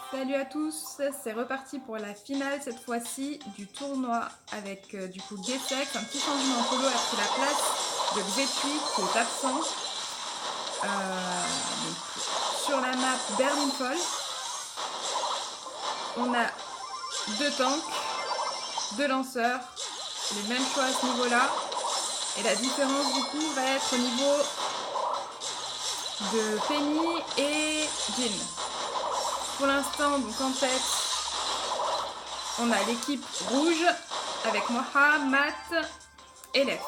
Salut à tous, c'est reparti pour la finale cette fois-ci du tournoi avec du coup Gessex, un petit changement. Polo a pris la place de Xetui qui est absent. Donc, sur la map Berlin Fall, on a deux tanks, deux lanceurs, les mêmes choix à ce niveau-là. Et la différence du coup va être au niveau de Penny et Jin. Pour l'instant, donc en tête, on a l'équipe rouge avec Moha, Matt et Lef.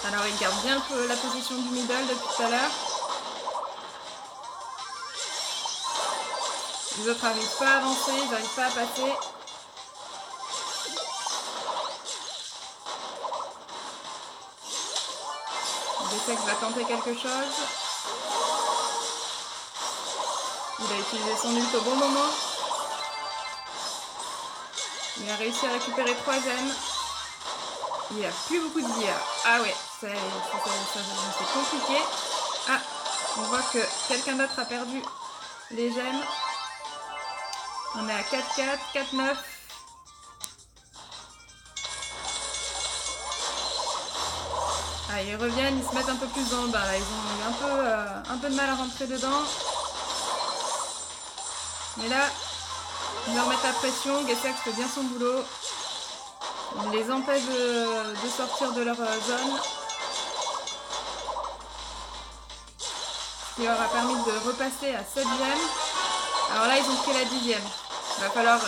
Alors il garde bien la position du middle depuis tout à l'heure. Les autres n'arrivent pas à avancer, ils n'arrivent pas à passer. Gessex va tenter quelque chose. Il a utilisé son ult au bon moment. Il a réussi à récupérer 3ème. Il a plus beaucoup de vie. Ah ouais, c'est compliqué. Ah, on voit que quelqu'un d'autre a perdu les gemmes. On est à 4-4, 4-9. Ah, ils reviennent, ils se mettent un peu plus dans le bain là. Ils ont eu un peu de mal à rentrer dedans. Mais là, ils leur mettent la pression. Gessex fait bien son boulot. Il les empêche de sortir de leur zone. Ce qui leur a permis de repasser à 7 gemmes. Alors là, ils ont pris la 10ème. Il va falloir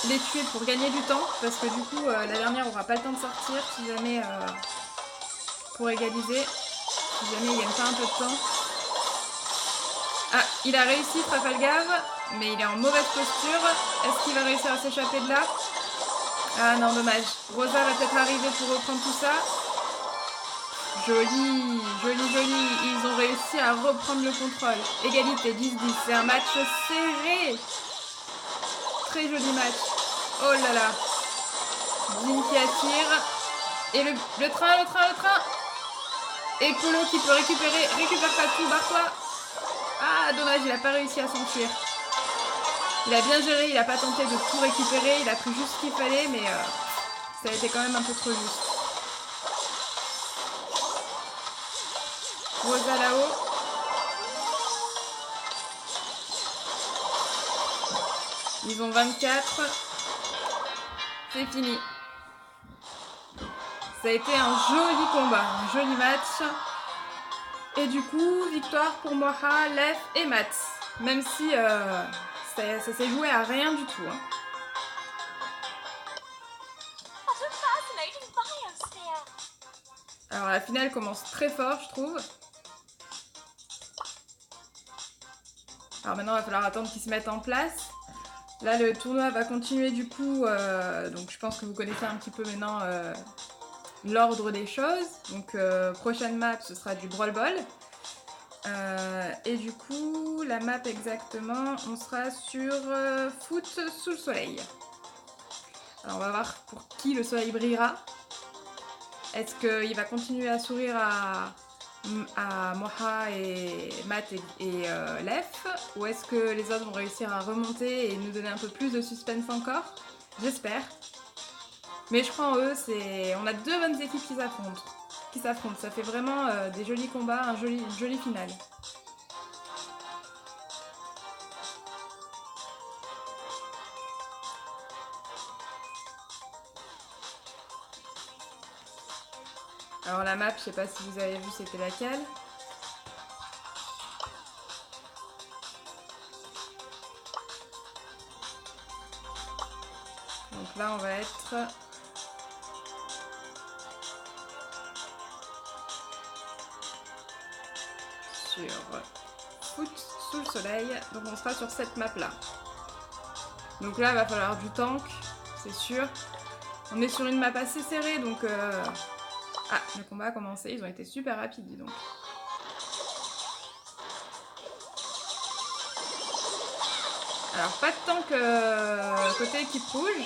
les tuer pour gagner du temps. Parce que du coup, la dernière n'aura pas le temps de sortir. Si jamais... pour égaliser. Si jamais il gagne pas un peu de temps. Ah, il a réussi Trafalgar. Mais il est en mauvaise posture. Est-ce qu'il va réussir à s'échapper de là? Ah non, dommage. Rosa va peut-être arriver pour reprendre tout ça. Joli, joli, joli. Ils ont réussi à reprendre le contrôle. Égalité, 10-10. C'est un match serré. Très joli match. Oh là là. Jin qui attire. Et le train. Et Polo qui peut récupérer. Récupère pas tout, barre-toi. Ah, dommage, il n'a pas réussi à s'enfuir. Il a bien géré, il n'a pas tenté de tout récupérer. Il a pris juste ce qu'il fallait, mais ça a été quand même un peu trop juste. Rosa là-haut. Ils ont 24. C'est fini. Ça a été un joli combat, un joli match. Et du coup, victoire pour Moha, Lef et Matt. Même si ça s'est joué à rien du tout. Hein. Alors la finale commence très fort, je trouve. Alors maintenant, il va falloir attendre qu'ils se mettent en place. Là, le tournoi va continuer du coup. Donc je pense que vous connaissez un petit peu maintenant l'ordre des choses. Donc prochaine map, ce sera du Brawl Ball. Et du coup, la map exactement, on sera sur Foot sous le soleil. Alors on va voir pour qui le soleil brillera. Est-ce qu'il va continuer à sourire à Moha et Matt et Lef, ou est-ce que les autres vont réussir à remonter et nous donner un peu plus de suspense encore? J'espère. Mais je crois en eux, on a deux bonnes équipes qui s'affrontent. Ça fait vraiment des jolis combats, une jolie finale. Alors la map, je sais pas si vous avez vu c'était laquelle. Donc là on va être sur Foot sous le soleil. Donc on sera sur cette map là. Donc là il va falloir du tank, c'est sûr. On est sur une map assez serrée donc... Ah, le combat a commencé, ils ont été super rapides, dis donc. Alors, pas de tank côté équipe rouge.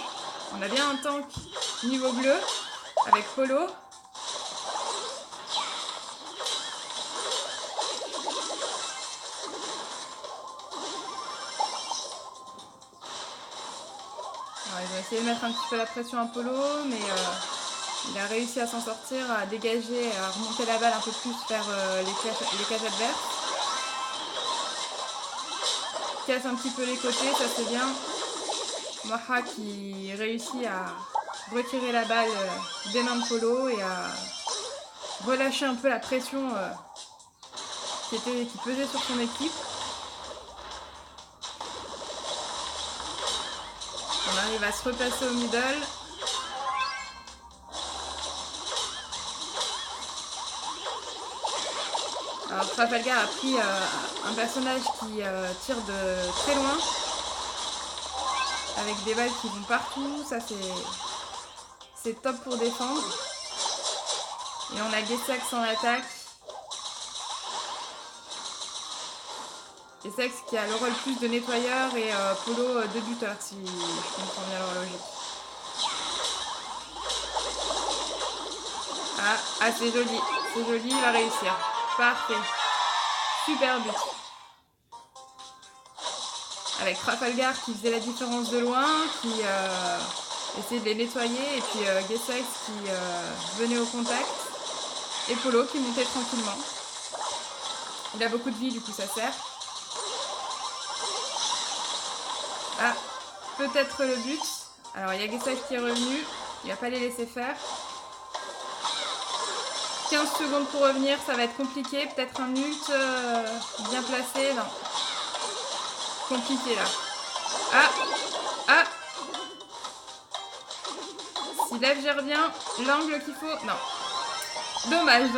On a bien un tank niveau bleu avec Polo. Alors, ils vont essayer de mettre un petit peu la pression à Polo, mais il a réussi à s'en sortir, à dégager, à remonter la balle un peu plus vers les cages adverses. Casse un petit peu les côtés, ça c'est bien. Maha qui réussit à retirer la balle des mains de Polo et à relâcher un peu la pression qui pesait sur son équipe. On arrive à se replacer au middle. Alors Trafalgar a pris un personnage qui tire de très loin avec des balles qui vont partout, ça c'est top pour défendre. Et on a Gessex en attaque. Gessex qui a le rôle plus de nettoyeur et Polo de buteur si je comprends bien leur logique. Ah c'est joli, il va réussir. Parfait. Super but. Avec Trafalgar qui faisait la différence de loin, qui essayait de les nettoyer, et puis Gessex qui venait au contact, et Polo qui montait tranquillement. Il a beaucoup de vie, du coup ça sert. Ah, peut-être le but. Alors il y a Gessex qui est revenu, il va pas les laisser faire. 15 secondes pour revenir, ça va être compliqué. Peut-être un ult bien placé. Non. Compliqué là. Ah. Si Lev gère bien l'angle qu'il faut. Non. Dommage.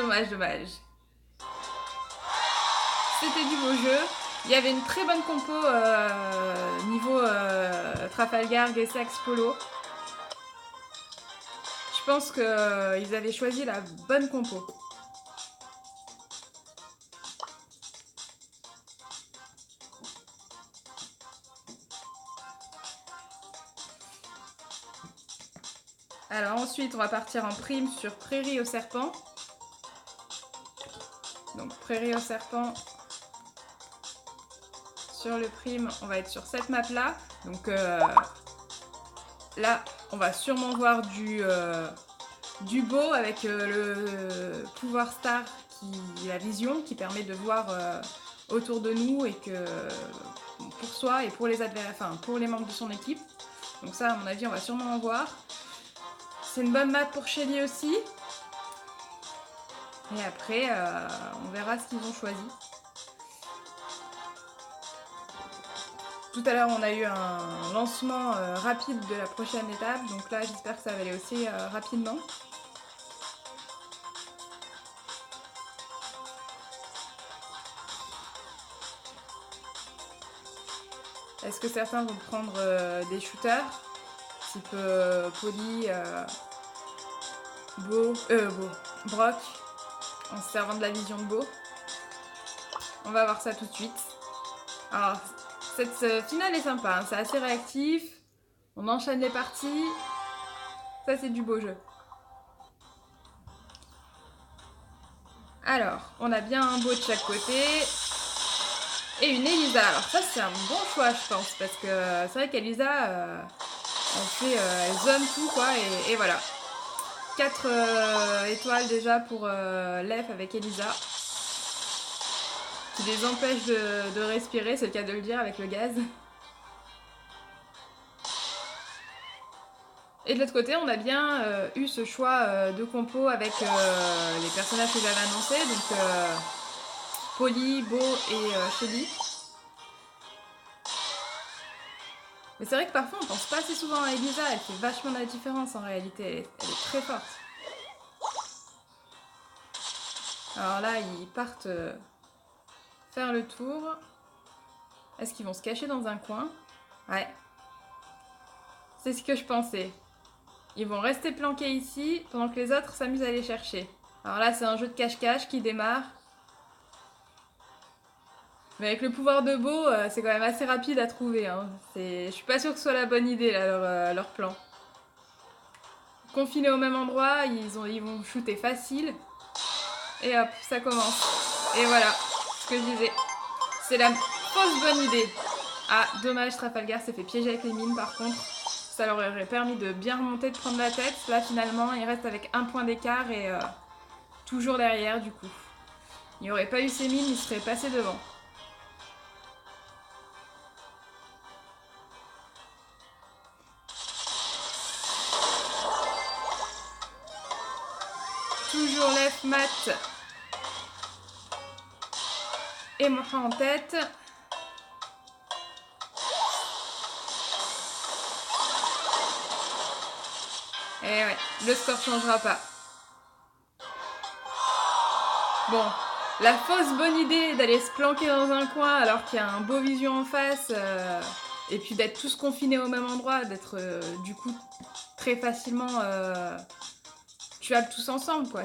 C'était du beau jeu. Il y avait une très bonne compo niveau Trafalgar, Gessex, Polo. Je pense qu'ils avaient choisi la bonne compo. Alors ensuite, on va partir en prime sur Prairie au Serpent. Donc Prairie au Serpent. Sur le prime, on va être sur cette map là. Donc là, on va sûrement voir du beau avec le pouvoir star, la vision qui permet de voir autour de nous et que pour soi et pour les pour les membres de son équipe. Donc ça, à mon avis, on va sûrement en voir. C'est une bonne map pour Shelly aussi. Et après, on verra ce qu'ils ont choisi. Tout à l'heure, on a eu un lancement rapide de la prochaine étape. Donc là, j'espère que ça va aller aussi rapidement. Est-ce que certains vont prendre des shooters, type Poli, Brock, en se servant de la vision de Beau? On va voir ça tout de suite. Alors, cette finale est sympa, hein, c'est assez réactif, on enchaîne les parties, ça c'est du beau jeu. Alors, on a bien un Beau de chaque côté. Et une Elisa. Alors ça c'est un bon choix je pense, parce que c'est vrai qu'Elisa elle zone tout quoi, et voilà. 4 étoiles déjà pour Lef avec Elisa, qui les empêche de respirer, c'est le cas de le dire avec le gaz. Et de l'autre côté, on a bien eu ce choix de compo avec les personnages que j'avais annoncés, donc Polly, Beau et Shelly. Mais c'est vrai que parfois on pense pas assez souvent à Elisa, elle fait vachement la différence en réalité, elle est très forte. Alors là, ils partent faire le tour. Est-ce qu'ils vont se cacher dans un coin? Ouais. C'est ce que je pensais. Ils vont rester planqués ici pendant que les autres s'amusent à les chercher. Alors là, c'est un jeu de cache-cache qui démarre. Mais avec le pouvoir de Beau, c'est quand même assez rapide à trouver. Hein. Je suis pas sûre que ce soit la bonne idée, là, leur plan. confinés au même endroit, ils vont shooter facile. Et hop, ça commence. Et voilà, ce que je disais. C'est la fausse bonne idée. Ah, dommage, Trafalgar s'est fait piéger avec les mines par contre. Ça leur aurait permis de bien remonter, de prendre la tête. Là, finalement, il reste avec un point d'écart et toujours derrière du coup. Il n'y aurait pas eu ces mines, il serait passé devant. Toujours Lef, Mat et Moha en tête. Et ouais, le score changera pas. Bon, la fausse bonne idée d'aller se planquer dans un coin alors qu'il y a un beau vision en face et puis d'être tous confinés au même endroit, d'être du coup très facilement tuables tous ensemble quoi.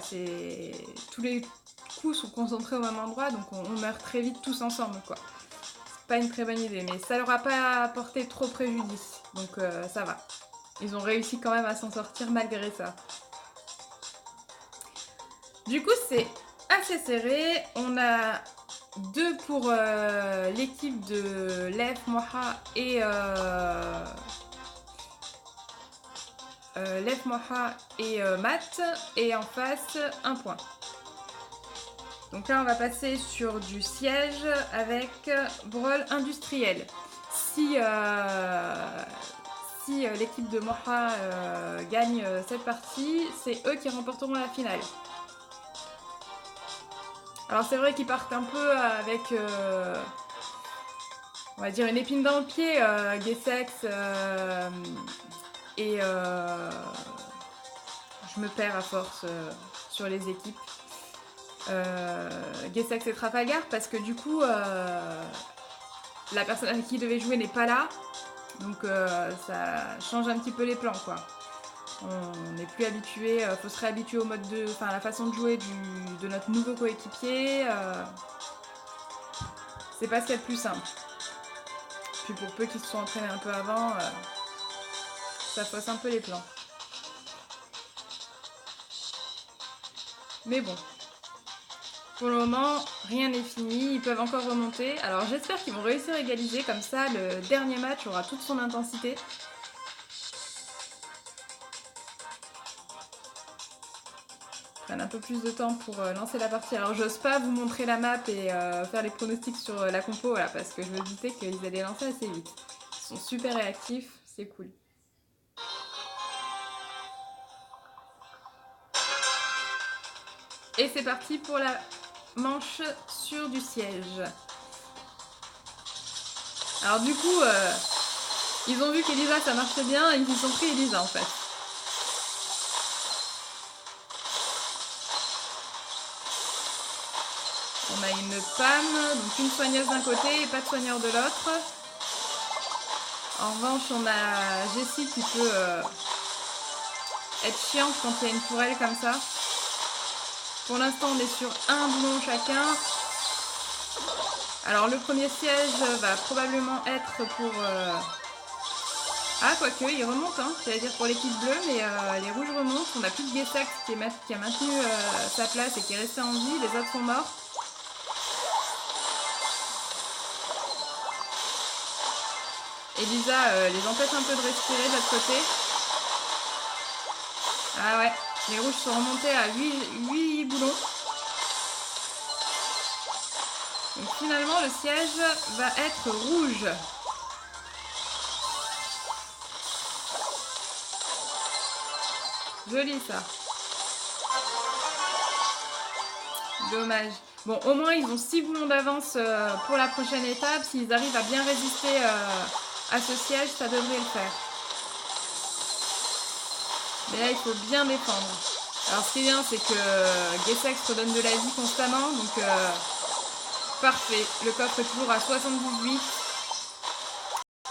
Tous les coups sont concentrés au même endroit donc on meurt très vite tous ensemble quoi. C'est pas une très bonne idée mais ça leur a pas apporté trop préjudice donc ça va. Ils ont réussi quand même à s'en sortir malgré ça. Du coup c'est assez serré. On a 2 pour l'équipe de Lef, Moha et Mat. Et en face, 1 point. Donc là, on va passer sur du siège avec Brawl industriel. Si l'équipe de Moha gagne cette partie, c'est eux qui remporteront la finale. Alors c'est vrai qu'ils partent un peu avec, on va dire, une épine dans le pied, Gessex et je me perds à force sur les équipes. Gessex et Trafalgar parce que du coup la personne avec qui il devait jouer n'est pas là, donc ça change un petit peu les plans quoi. On n'est plus habitué, faut se réhabituer au mode à la façon de jouer de notre nouveau coéquipier. C'est pas ce qu'il y a de plus simple. Puis pour peu qu'ils se soient entraînés un peu avant, ça fausse un peu les plans. Mais bon, pour le moment, rien n'est fini, ils peuvent encore remonter. Alors j'espère qu'ils vont réussir à égaliser, comme ça le dernier match aura toute son intensité. Prennent un peu plus de temps pour lancer la partie. Alors j'ose pas vous montrer la map et faire les pronostics sur la compo voilà, parce que je me doutais qu'ils allaient lancer assez vite. Ils sont super réactifs, c'est cool. Et c'est parti pour la manche sur du siège. Alors du coup, ils ont vu qu'Elisa ça marchait bien et ils ont pris Elisa en fait. On a une Pam, donc une soigneuse d'un côté et pas de soigneur de l'autre. En revanche, on a Jessie qui peut être chiante quand il y a une tourelle comme ça. Pour l'instant, on est sur un boulon chacun. Alors, le premier siège va probablement être pour... Ah, quoique, il remonte, hein. J'allais dire pour l'équipe bleue, mais les rouges remontent. On n'a plus de Gessex qui a maintenu sa place et qui est resté en vie. Les autres sont morts. Elisa les empêche un peu de respirer de l'autre côté. Ah ouais, les rouges sont remontés à 8 boulons. Donc finalement, le siège va être rouge. Joli ça. Dommage. Bon, au moins, ils ont 6 boulons d'avance pour la prochaine étape. S'ils arrivent à bien résister à ce siège, ça devrait le faire. Mais là, il faut bien défendre. Alors, ce qui est bien, c'est que Gessex redonne de la vie constamment. Donc, parfait. Le coffre est toujours à 78.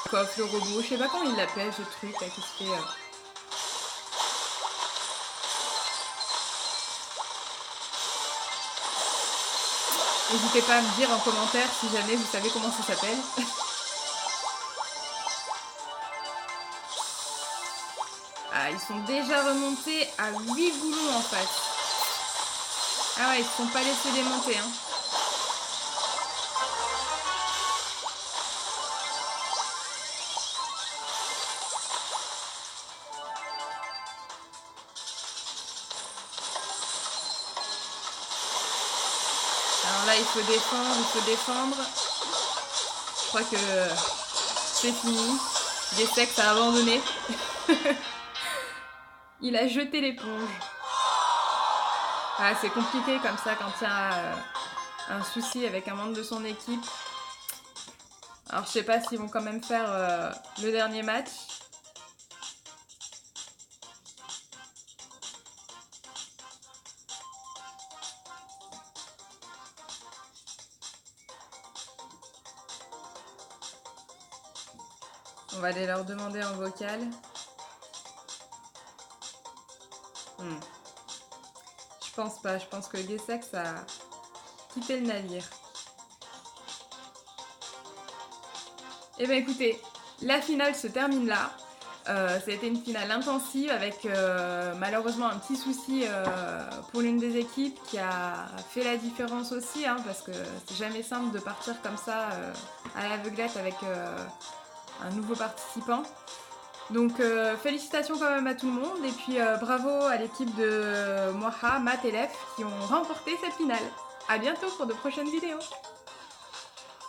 Le coffre, le robot. Je sais pas comment il l'appelle, ce truc là qui se fait... N'hésitez pas à me dire en commentaire si jamais vous savez comment ça s'appelle. Ah, ils sont déjà remontés à 8 boulons en fait. Ah ouais, ils ne se sont pas laissés démonter. Hein. Alors là, il faut défendre, il faut défendre. Je crois que c'est fini. Gessex a abandonné. Il a jeté l'éponge. Ah, c'est compliqué comme ça quand il y a un souci avec un membre de son équipe. Alors je sais pas s'ils vont quand même faire le dernier match. On va aller leur demander en vocal. Je pense pas, je pense que Gessex a quitté le navire. Eh bien écoutez, la finale se termine là. Ça a été une finale intensive avec malheureusement un petit souci pour l'une des équipes qui a fait la différence aussi, hein, parce que c'est jamais simple de partir comme ça à l'aveuglette avec un nouveau participant. Donc félicitations quand même à tout le monde et puis bravo à l'équipe de Moha, Matt et Lef qui ont remporté cette finale. A bientôt pour de prochaines vidéos.